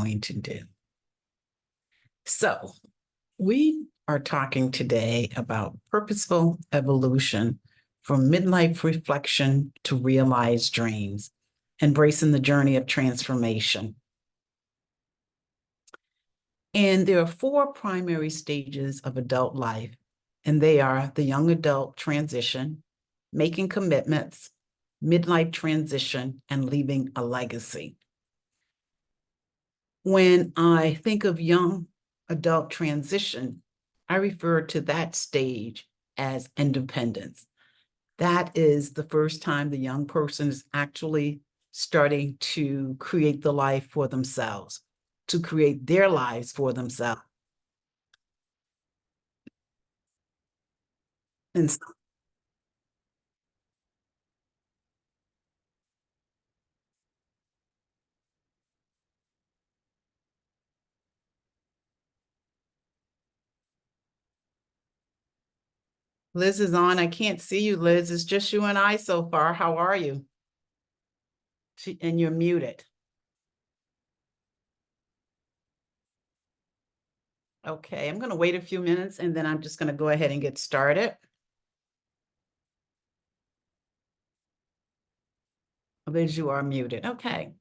going to do. So we are talking today about purposeful evolution from midlife reflection to realized dreams, embracing the journey of transformation. And there are four primary stages of adult life, and they are the young adult transition, making commitments, midlife transition, and leaving a legacy. When I think of young adult transition, I refer to that stage as independence. That is the first time the young person is actually starting to create the life for themselves, to create their lives for themselves. And so, Liz is on. I can't see you, Liz. It's just you and I so far. How are you? And you're muted. Okay, I'm going to wait a few minutes and then I'm just going to go ahead and get started. Liz, you are muted. Okay.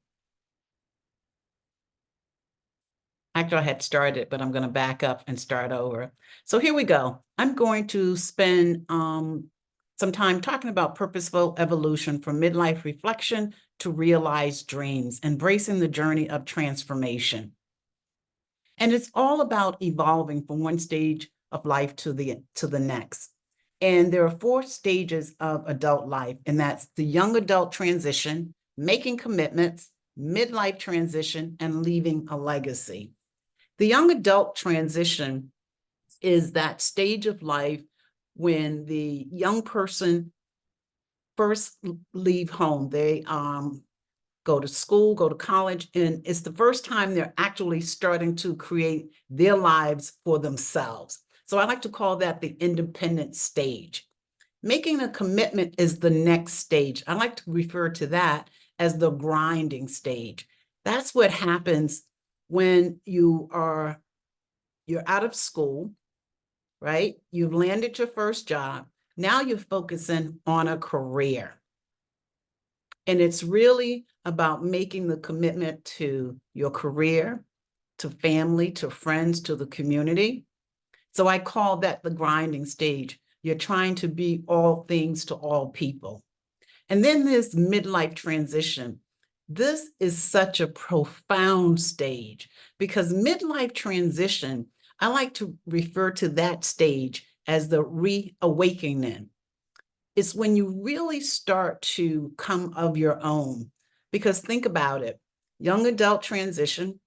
Actually, I had started, but I'm going to back up and start over. So here we go. I'm going to spend some time talking about purposeful evolution from midlife reflection to realized dreams, embracing the journey of transformation. And it's all about evolving from one stage of life to the next. And there are four stages of adult life, and that's the young adult transition, making commitments, midlife transition, and leaving a legacy. The young adult transition is that stage of life when the young person first leave home. They go to school, go to college, and it's the first time they're actually starting to create their lives for themselves. So I like to call that the independent stage. Making a commitment is the next stage. I like to refer to that as the grinding stage. That's what happens when you're out of school, right? You've landed your first job. Now you're focusing on a career. And it's really about making the commitment to your career, to family, to friends, to the community. So I call that the grinding stage. You're trying to be all things to all people. And then there's midlife transition. This is such a profound stage because midlife transition, I like to refer to that stage as the reawakening. It's when you really start to come of your own. Because think about it, young adult transition,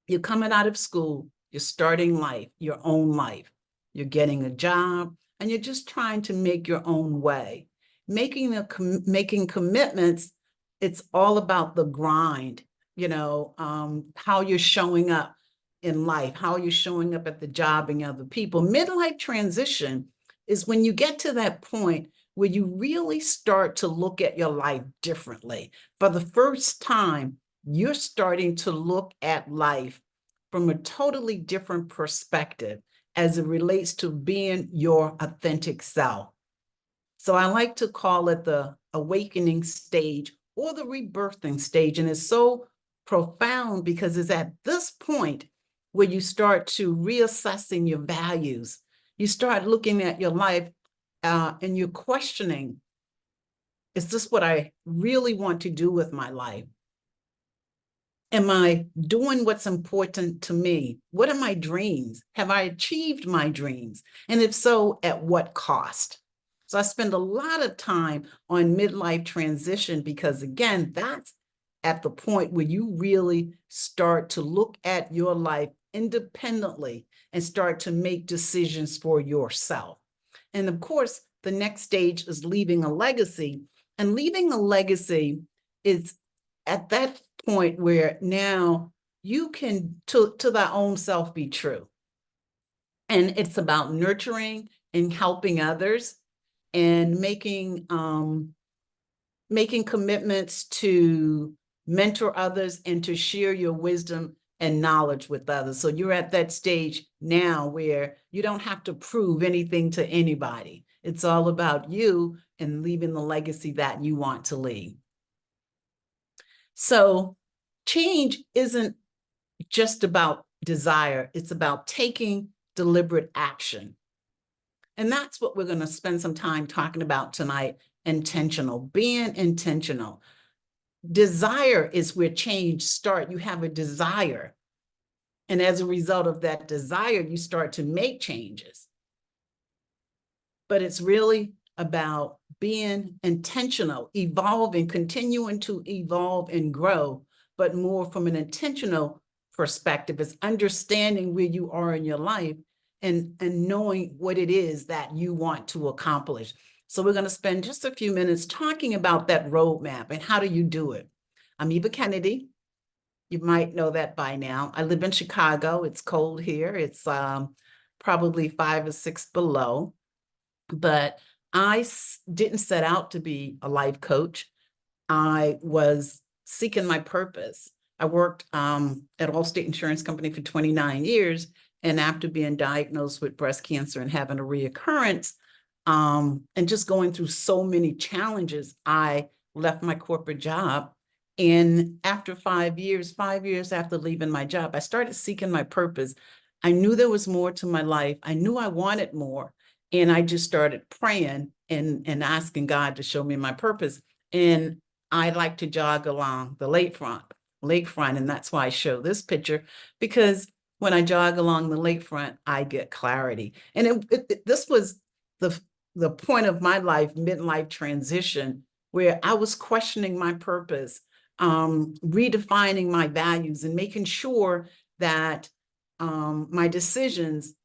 you're coming out of school, you're starting life, your own life. You're getting a job, and you're just trying to make your own way. Making commitments, it's all about the grind, how you're showing up in life, how you're showing up at the job and other people. Midlife transition is when you get to that point where you really start to look at your life differently. For the first time, you're starting to look at life from a totally different perspective as it relates to being your authentic self. So I like to call it the awakening stage or the rebirthing stage. And it's so profound because it's at this point where you start to reassessing your values. You start looking at your life and you're questioning, is this what I really want to do with my life? Am I doing what's important to me? What are my dreams? Have I achieved my dreams? And if so, at what cost? So I spend a lot of time on midlife transition because, again, that's at the point where you really start to look at your life independently and start to make decisions for yourself. And of course, the next stage is leaving a legacy. And leaving a legacy is at that point where now you can, to thy own self, be true. And it's about nurturing and helping others and making commitments to mentor others and to share your wisdom and knowledge with others. So you're at that stage now where you don't have to prove anything to anybody. It's all about you and leaving the legacy that you want to leave. So change isn't just about desire, it's about taking deliberate action. And that's what we're going to spend some time talking about tonight. Intentional, being intentional. Desire is where change starts. You have a desire. And as a result of that desire, you start to make changes. But it's really about being intentional, evolving, continuing to evolve and grow, but more from an intentional perspective. It's understanding where you are in your life and knowing what it is that you want to accomplish. So we're going to spend just a few minutes talking about that roadmap and how do you do it. I'm Eva Kennedy. You might know that by now. I live in Chicago. It's cold here. It's probably 5 or 6 below. But I didn't set out to be a life coach. I was seeking my purpose. I worked at Allstate Insurance Company for 29 years. And after being diagnosed with breast cancer and having a reoccurrence, and just going through so many challenges, I left my corporate job. And after 5 years after leaving my job, I started seeking my purpose. I knew there was more to my life. I knew I wanted more. And I just started praying and asking God to show me my purpose. And I like to jog along the lakefront. And that's why I show this picture, because when I jog along the lakefront, I get clarity. And this was the point of my life, midlife transition, where I was questioning my purpose, redefining my values and making sure that my decisions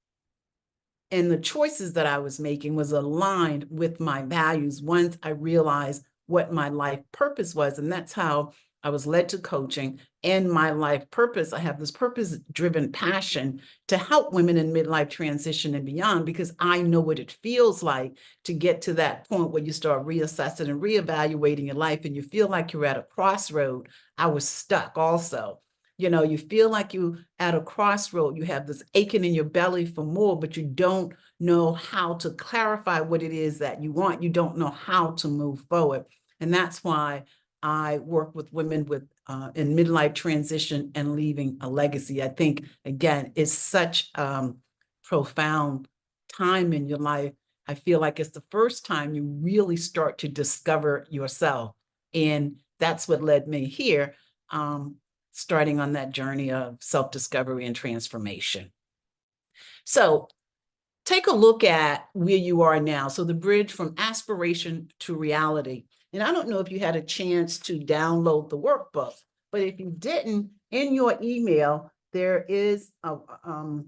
and the choices that I was making was aligned with my values once I realized what my life purpose was. And that's how I was led to coaching and my life purpose. I have this purpose-driven passion to help women in midlife transition and beyond, because I know what it feels like to get to that point where you start reassessing and reevaluating your life and you feel like you're at a crossroad. I was stuck also. You know, you feel like you at a crossroad, you have this aching in your belly for more, but you don't know how to clarify what it is that you want. You don't know how to move forward. And that's why I work with women with in midlife transition and leaving a legacy. I think, again, it's such profound time in your life. I feel like it's the first time you really start to discover yourself. And that's what led me here. Starting on that journey of self-discovery and transformation. So take a look at where you are now. So the bridge from aspiration to reality. And I don't know if you had a chance to download the workbook, but if you didn't, in your email, there is a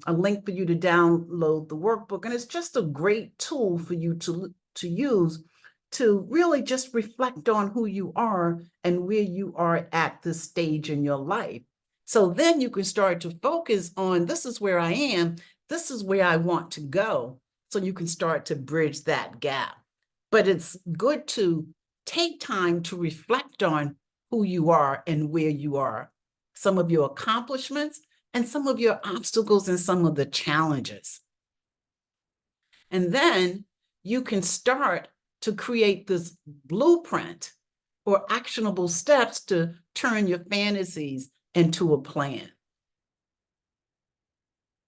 link for you to download the workbook. And it's just a great tool for you to use to really just reflect on who you are and where you are at this stage in your life. So then you can start to focus on, this is where I am, this is where I want to go. So you can start to bridge that gap. But it's good to take time to reflect on who you are and where you are, some of your accomplishments and some of your obstacles and some of the challenges. And then you can start to create this blueprint or actionable steps to turn your fantasies into a plan.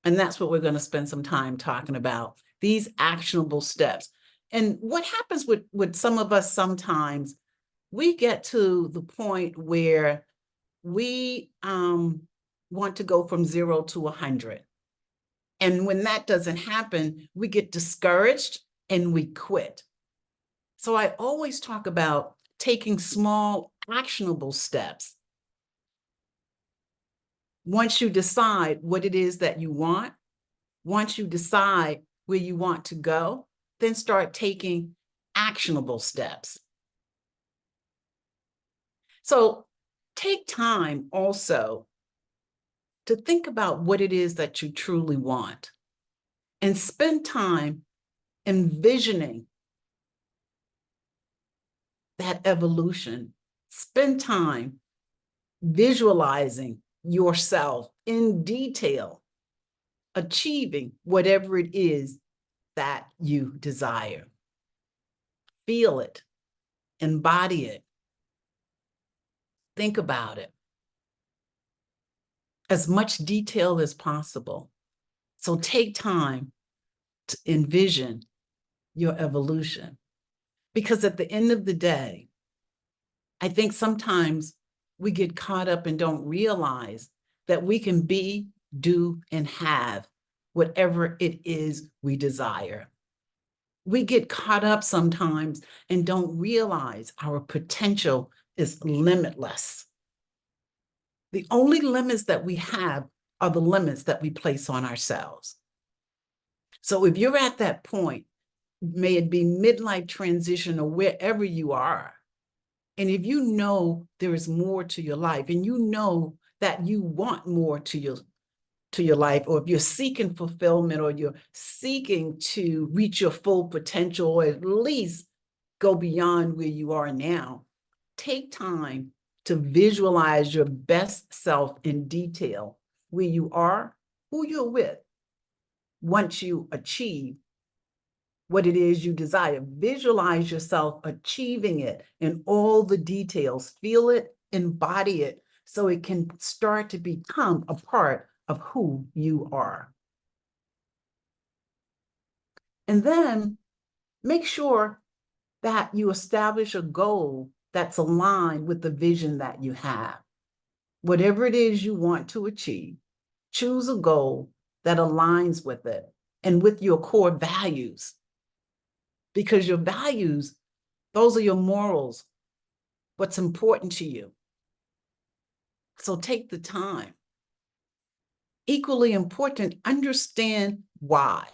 And that's what we're going to spend some time talking about, these actionable steps. And what happens with some of us sometimes, we get to the point where we want to go from 0 to 100. And when that doesn't happen, we get discouraged and we quit. So I always talk about taking small, actionable steps. Once you decide what it is that you want, once you decide where you want to go, then start taking actionable steps. So take time also to think about what it is that you truly want and spend time envisioning that evolution. Spend time visualizing yourself in detail, achieving whatever it is that you desire. Feel it, embody it, think about it. As much detail as possible. So take time to envision your evolution. Because at the end of the day, I think sometimes we get caught up and don't realize that we can be, do, and have whatever it is we desire. We get caught up sometimes and don't realize our potential is limitless. The only limits that we have are the limits that we place on ourselves. So if you're at that point, may it be midlife transition or wherever you are, and if you know there is more to your life and you know that you want more to your life, or if you're seeking fulfillment or you're seeking to reach your full potential or at least go beyond where you are now, take time to visualize your best self in detail, where you are, who you're with, once you achieve what it is you desire. Visualize yourself achieving it in all the details. Feel it, embody it, so it can start to become a part of who you are. And then make sure that you establish a goal that's aligned with the vision that you have. Whatever it is you want to achieve, choose a goal that aligns with it and with your core values. Because your values, those are your morals, what's important to you. So take the time. Equally important, understand why.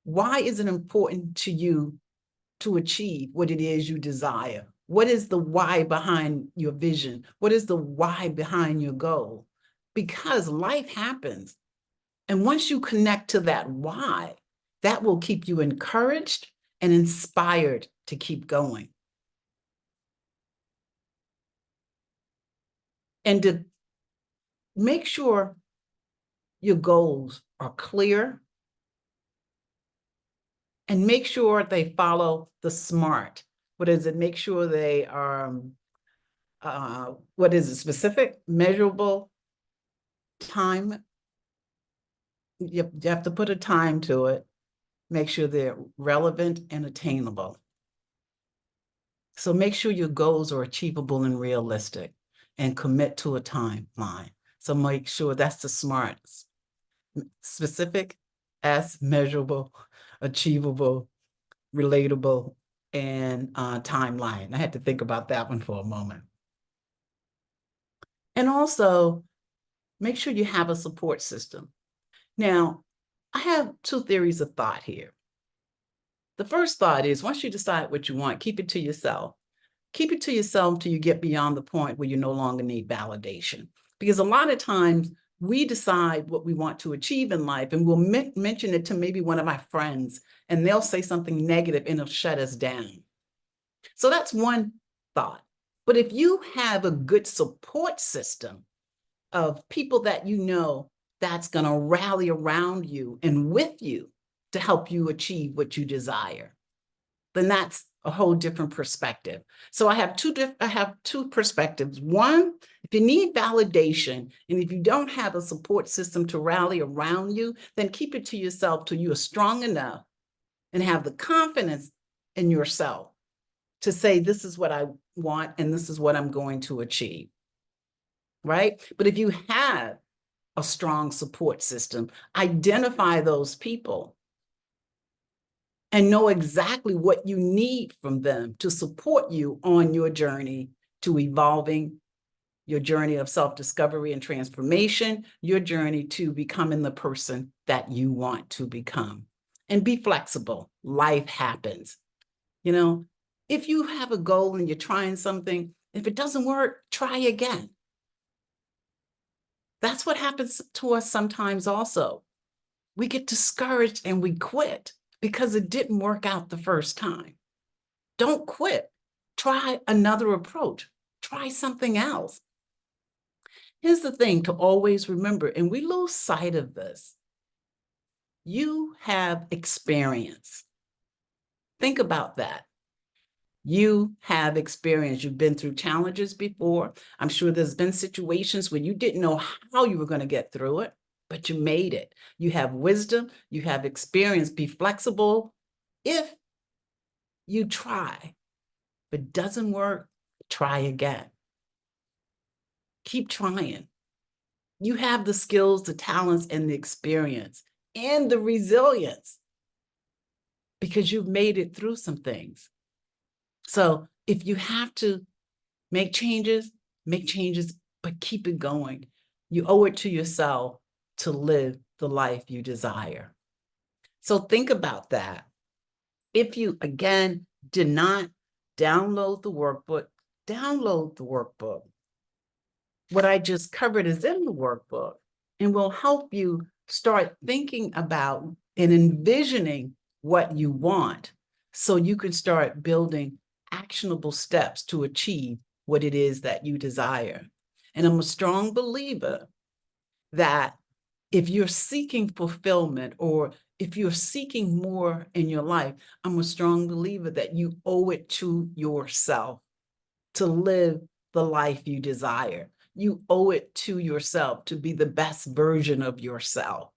Why is it important to you to achieve what it is you desire? What is the why behind your vision? What is the why behind your goal? Because life happens. And once you connect to that why, that will keep you encouraged and inspired to keep going. And to make sure your goals are clear and make sure they follow the SMART. What is it? Make sure they are, what is it? Specific, measurable, time. You have to put a time to it. Make sure they're relevant and attainable. So make sure your goals are achievable and realistic and commit to a timeline. So make sure that's the SMART. Specific, S, measurable, achievable, relatable, and timeline. I had to think about that one for a moment. And also, make sure you have a support system. Now, I have two theories of thought here. The first thought is, once you decide what you want, keep it to yourself. Keep it to yourself till you get beyond the point where you no longer need validation. Because a lot of times we decide what we want to achieve in life and we'll mention it to maybe one of my friends and they'll say something negative and it'll shut us down. So that's one thought. But if you have a good support system of people that you know that's going to rally around you and with you to help you achieve what you desire, then that's a whole different perspective. So I have two perspectives. One, if you need validation and if you don't have a support system to rally around you, then keep it to yourself till you are strong enough and have the confidence in yourself to say, this is what I want and this is what I'm going to achieve, right? But if you have a strong support system, identify those people and know exactly what you need from them to support you on your journey to evolving, your journey of self-discovery and transformation, your journey to becoming the person that you want to become. And be flexible. Life happens. You know, if you have a goal and you're trying something, if it doesn't work, try again. That's what happens to us sometimes also. We get discouraged and we quit because it didn't work out the first time. Don't quit. Try another approach. Try something else. Here's the thing to always remember, and we lose sight of this. You have experience. Think about that. You have experience. You've been through challenges before. I'm sure there's been situations where you didn't know how you were going to get through it, but you made it. You have wisdom. You have experience. Be flexible. If you try, if it doesn't work, try again. Keep trying. You have the skills, the talents, and the experience and the resilience because you've made it through some things. So if you have to make changes, but keep it going. You owe it to yourself to live the life you desire. So think about that. If you, again, did not download the workbook, download the workbook. What I just covered is in the workbook and will help you start thinking about and envisioning what you want so you can start building actionable steps to achieve what it is that you desire. And I'm a strong believer that if you're seeking fulfillment or if you're seeking more in your life, I'm a strong believer that you owe it to yourself to live the life you desire. You owe it to yourself to be the best version of yourself.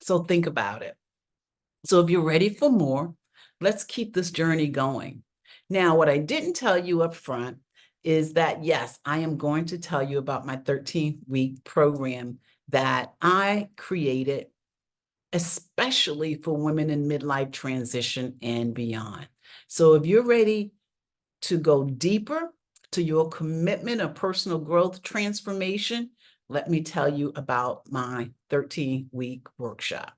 So think about it. So if you're ready for more, let's keep this journey going. Now, what I didn't tell you up front is that, yes, I am going to tell you about my 13-week program that I created especially for women in midlife transition and beyond. So if you're ready to go deeper to your commitment of personal growth transformation, let me tell you about my 13-week workshop.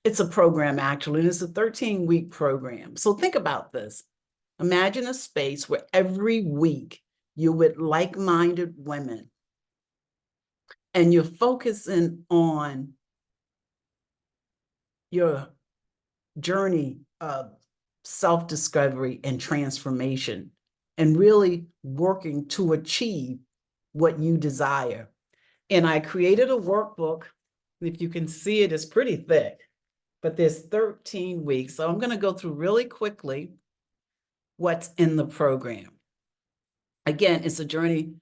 It's a program, actually, and it's a 13-week program. So think about this. Imagine a space where every week you're with like-minded women and you're focusing on your journey of self-discovery and transformation and really working to achieve what you desire. And I created a workbook. If you can see it, it's pretty thick, but there's 13 weeks. So I'm going to go through really quickly what's in the program. Again, it's a journey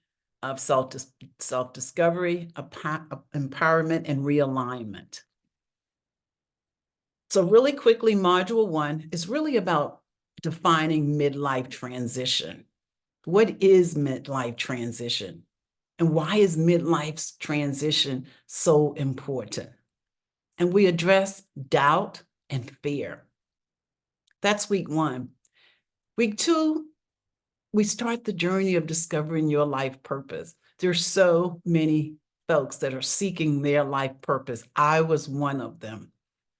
of self-discovery, empowerment, and realignment. So really quickly, module 1 is really about defining midlife transition. What is midlife transition? And why is midlife transition so important? And we address doubt and fear. That's week 1. Week 2, we start the journey of discovering your life purpose. There's so many folks that are seeking their life purpose. I was one of them.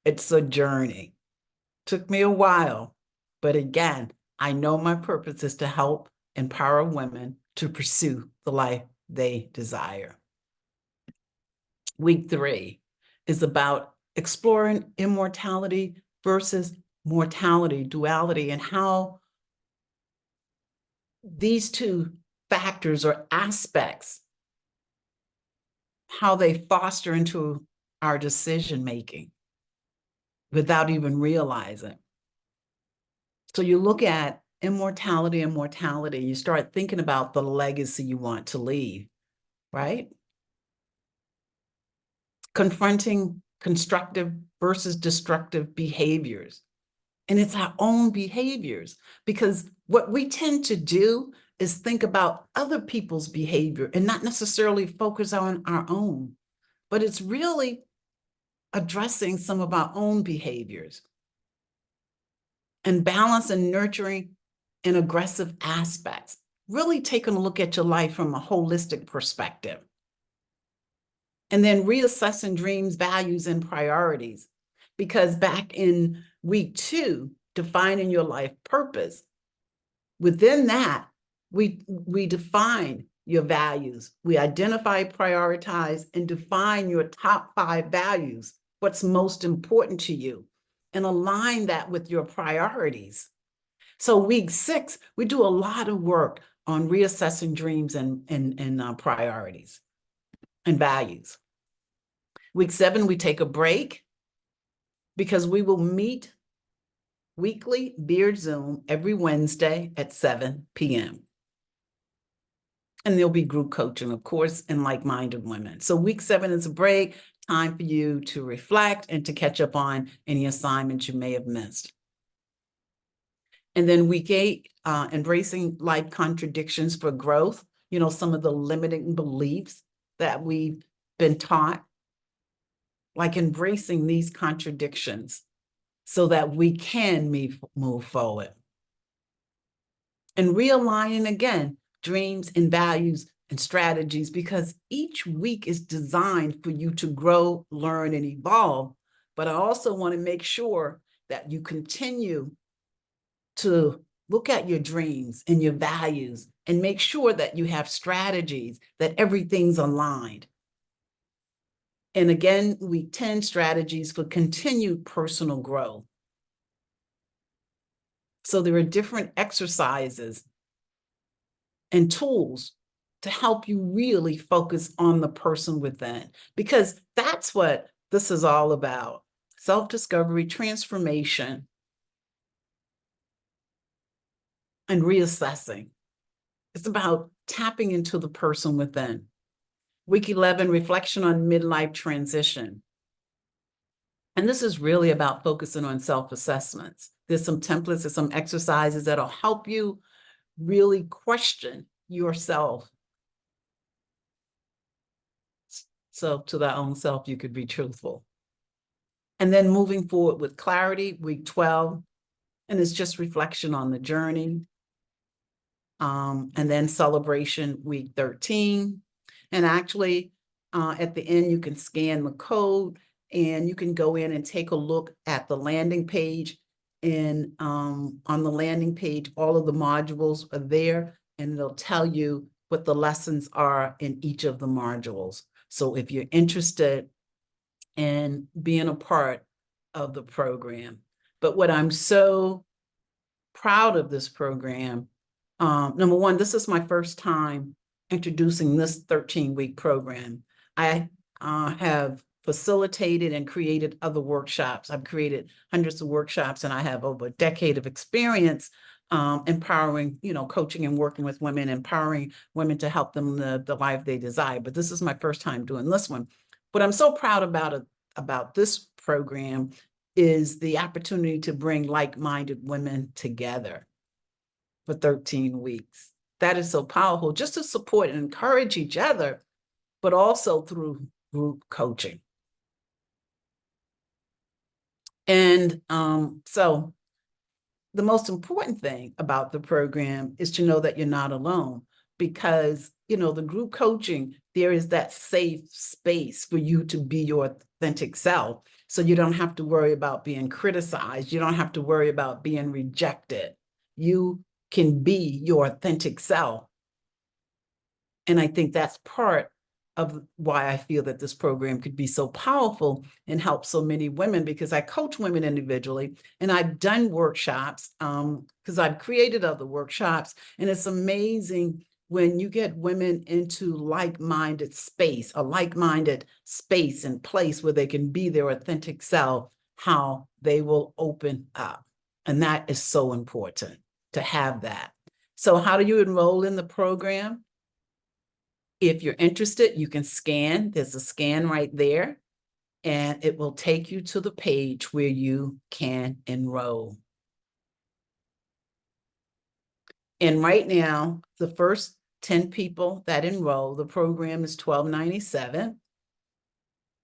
It's a journey. Took me a while, but again, I know my purpose is to help empower women to pursue the life they desire. Week 3 is about exploring immortality versus mortality, duality, and how these two factors or aspects, how they foster into our decision making without even realizing. So you look at immortality and mortality, you start thinking about the legacy you want to leave, right? Confronting constructive versus destructive behaviors. And it's our own behaviors, because what we tend to do is think about other people's behavior and not necessarily focus on our own, but it's really addressing some of our own behaviors and balance and nurturing and aggressive aspects. Really taking a look at your life from a holistic perspective. And then reassessing dreams, values, and priorities. Because back in week 2, defining your life purpose, within that, we define your values. We identify, prioritize, and define your top 5 values, what's most important to you, and align that with your priorities. So week 6, we do a lot of work on reassessing dreams and priorities and values. Week 7, we take a break because we will meet weekly via Zoom every Wednesday at 7 p.m. And there'll be group coaching, of course, and like-minded women. So week 7 is a break, time for you to reflect and to catch up on any assignments you may have missed. And then week 8, embracing life contradictions for growth, some of the limiting beliefs that we've been taught, like embracing these contradictions so that we can move forward. And realigning again, dreams and values and strategies, because each week is designed for you to grow, learn, and evolve. But I also want to make sure that you continue to look at your dreams and your values and make sure that you have strategies, that everything's aligned. And again, week 10, strategies for continued personal growth. So there are different exercises and tools to help you really focus on the person within, because that's what this is all about: self-discovery, transformation, and reassessing. It's about tapping into the person within. Week 11, reflection on midlife transition. And this is really about focusing on self-assessments. There's some templates, there's some exercises that'll help you really question yourself. So to thy own self, you could be truthful. And then moving forward with clarity, week 12, and it's just reflection on the journey. And then celebration, week 13. And actually, at the end, you can scan the code and you can go in and take a look at the landing page. And on the landing page, all of the modules are there, and it'll tell you what the lessons are in each of the modules. So if you're interested in being a part of the program. But what I'm so proud of this program, number one, this is my first time introducing this 13-week program. I have facilitated and created other workshops. I've created hundreds of workshops, and I have over a decade of experience empowering, coaching and working with women, empowering women to help them live the life they desire. But this is my first time doing this one. What I'm so proud about this program is the opportunity to bring like-minded women together for 13 weeks. That is so powerful, just to support and encourage each other, but also through group coaching. And so the most important thing about the program is to know that you're not alone, because, the group coaching, there is that safe space for you to be your authentic self. So you don't have to worry about being criticized. You don't have to worry about being rejected. You can be your authentic self. And I think that's part of why I feel that this program could be so powerful and help so many women, because I coach women individually, and I've done workshops because I've created other workshops. And it's amazing when you get women into like-minded space, a like-minded space and place where they can be their authentic self, how they will open up. And that is so important to have that. So how do you enroll in the program? If you're interested, you can scan. There's a scan right there, and it will take you to the page where you can enroll. And right now, the first 10 people that enroll, the program is $12.97.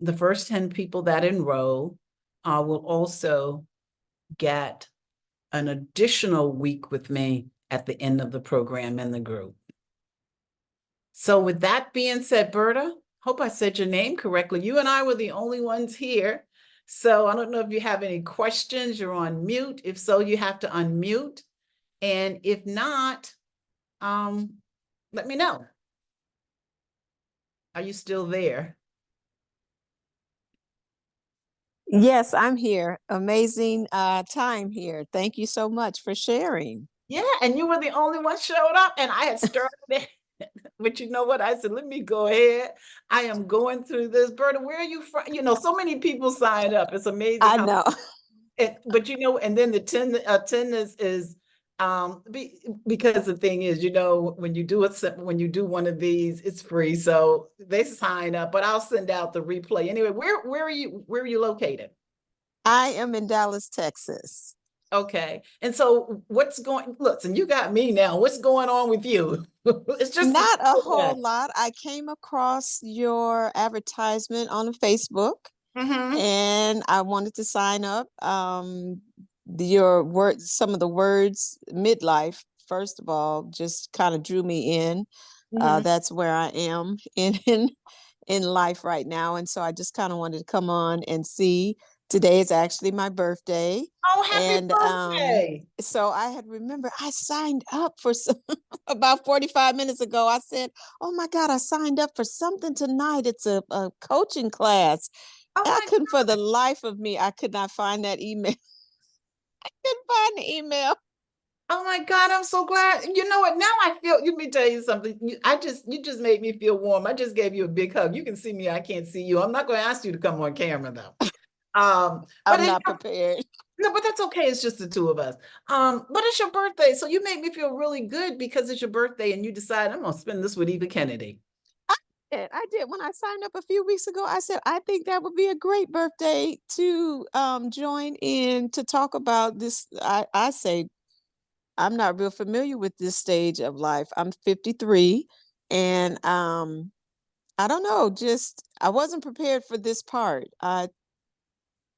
The first 10 people that enroll will also get an additional week with me at the end of the program in the group. So with that being said, Berta, hope I said your name correctly. You and I were the only ones here. So I don't know if you have any questions. You're on mute. If so, you have to unmute. And if not, let me know. Are you still there? Yes, I'm here. Amazing time here. Thank you so much for sharing. Yeah, and you were the only one showed up, and I had started it. But you know what? I said, let me go ahead. I am going through this. Berta, where are you from? You know, so many people signed up. It's amazing I how, know. but you know, and then the attendance is because the thing is, you know, when you do it, when you do one of these, it's free. So they sign up, but I'll send out the replay. Anyway, where are you located? I am in Dallas, Texas. Okay. And so what's going, look, and you got me now. What's going on with you? It's just Not a that. whole lot. I came across your advertisement on Facebook Mm-hmm. and I wanted to sign up. Your words, some of the words, midlife, first of all, just kind of drew me in. Mm-hmm. That's where I am in life right now, and so I just kind of wanted to come on and see. Today is actually my birthday, Oh, happy and birthday. so I had remembered I signed up for some about 45 minutes ago. I said, "Oh my God, I signed up for something tonight. It's a coaching class." Oh I my couldn't for the life of me, I could not find that email. Couldn't find the email. Oh my God, I'm so glad. You know what? Now I feel, let me tell you something. You just made me feel warm. I just gave you a big hug. You can see me, I can't see you. I'm not going to ask you to come on camera though. But I'm not prepared. no, but that's okay. It's just the two of us. But it's your birthday. So you make me feel really good because it's your birthday and you decide I'm gonna spend this with Eva Kennedy. I did when I signed up a few weeks ago. I said I think that would be a great birthday to join in to talk about this. I say I'm not real familiar with this stage of life. I'm 53, and I don't know. Just I wasn't prepared for this part.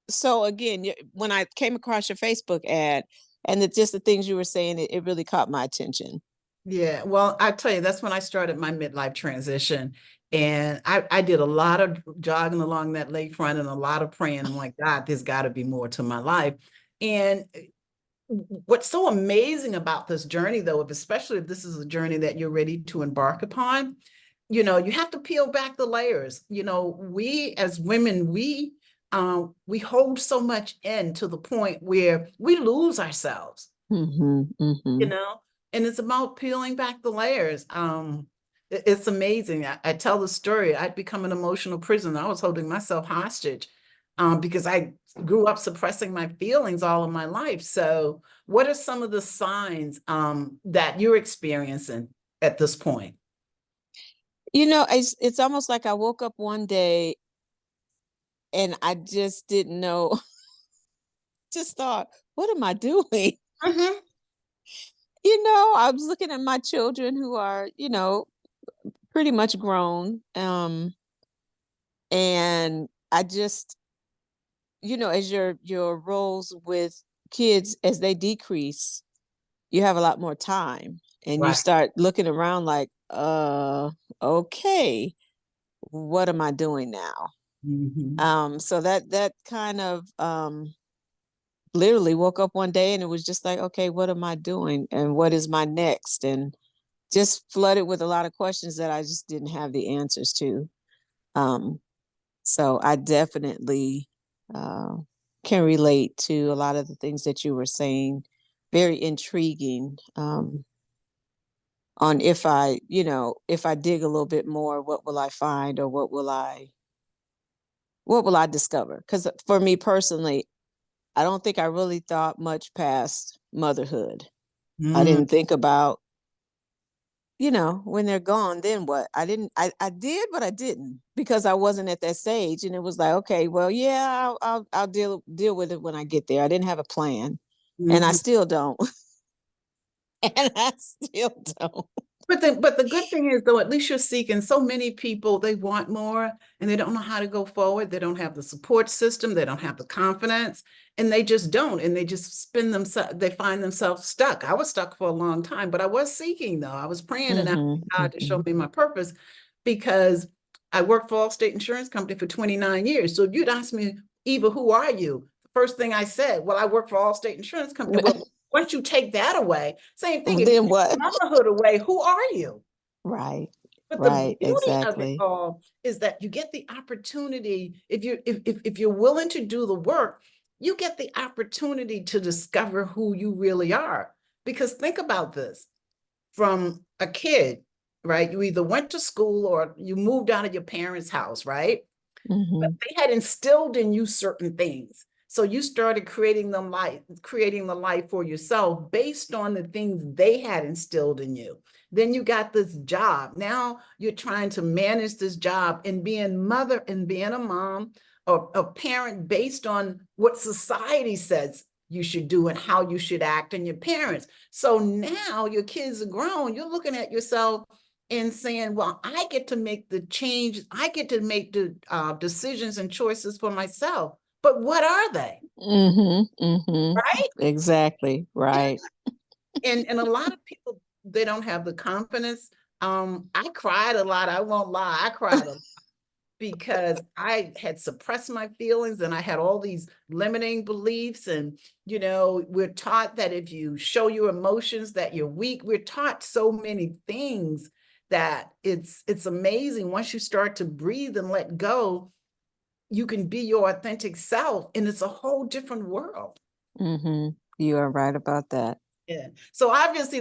So again, when I came across your Facebook ad and just the things you were saying, it really caught my attention. Yeah, well, I tell you, that's when I started my midlife transition. And I did a lot of jogging along that lakefront and a lot of praying. I'm like, God, there's got to be more to my life. And what's so amazing about this journey, though, if especially if this is a journey that you're ready to embark upon, you know, you have to peel back the layers. You know, we as women, we hold so much in to the point where we lose ourselves, Mm-hmm, you mm-hmm. know, and it's about peeling back the layers. It's amazing. I tell the story. I'd become an emotional prisoner. I was holding myself hostage because I grew up suppressing my feelings all of my life. So, what are some of the signs that you're experiencing at this point? It's almost like I woke up one day and I just didn't know. Just thought, what am I doing? Mhm. I was looking at my children who are, pretty much grown. And I just, as your roles with kids as they decrease, you have a lot more time and you Right. start looking around like, okay, what am I doing now? Mhm. So that kind of literally woke up one day and it was just like, okay, what am I doing and what is my next? And just flooded with a lot of questions that I just didn't have the answers to. Um, so I definitely uh, can relate to a lot of the things that you were saying. Very intriguing on if I dig a little bit more, what will I find or what will I discover? Because for me personally, I don't think I really thought much past motherhood. I Mm. didn't think about, when they're gone, then what? I did, but I didn't because I wasn't at that stage. And it was like, okay, well, yeah, I'll deal with it when I get there. I didn't have a plan and I Mhm. still don't. And I still don't. But the good thing is though, at least you're seeking. So many people, they want more and they don't know how to go forward. They don't have the support system, they don't have the confidence, and they just don't. And they just they find themselves stuck. I was stuck for a long time, but I was seeking though. I was praying and asking Mm-hmm, God to show mm-hmm. me my purpose because I worked for Allstate Insurance Company for 29 years. So if you'd ask me, Eva, who are you? The first thing I said, well, I work for Allstate Insurance Company. Well, once you take that away, same thing. If you Then what? motherhood away, who are you? Right, But the right, beauty of it exactly. all is that you get the opportunity, if you're willing to do the work, you get the opportunity to discover who you really are. Because think about this, from a kid, right? You either went to school or you moved out of your parents' house, right? But Mhm. they had instilled in you certain things. So you started creating the life for yourself based on the things they had instilled in you. Then you got this job. Now you're trying to manage this job and being mother and being a mom or a parent based on what society says you should do and how you should act and your parents. So now your kids are grown. You're looking at yourself and saying, well, I get to make the change, I get to make the decisions and choices for myself. But what are they? Mhm. Mhm. Right? Exactly. Yeah. Right. And a lot of people, they don't have the confidence. I cried a lot. I won't lie. I cried a lot because I had suppressed my feelings and I had all these limiting beliefs. And, we're taught that if you show your emotions that you're weak. We're taught so many things that it's amazing. Once you start to breathe and let go, you can be your authentic self and it's a whole different world. Mhm. You are right about that. Yeah. So obviously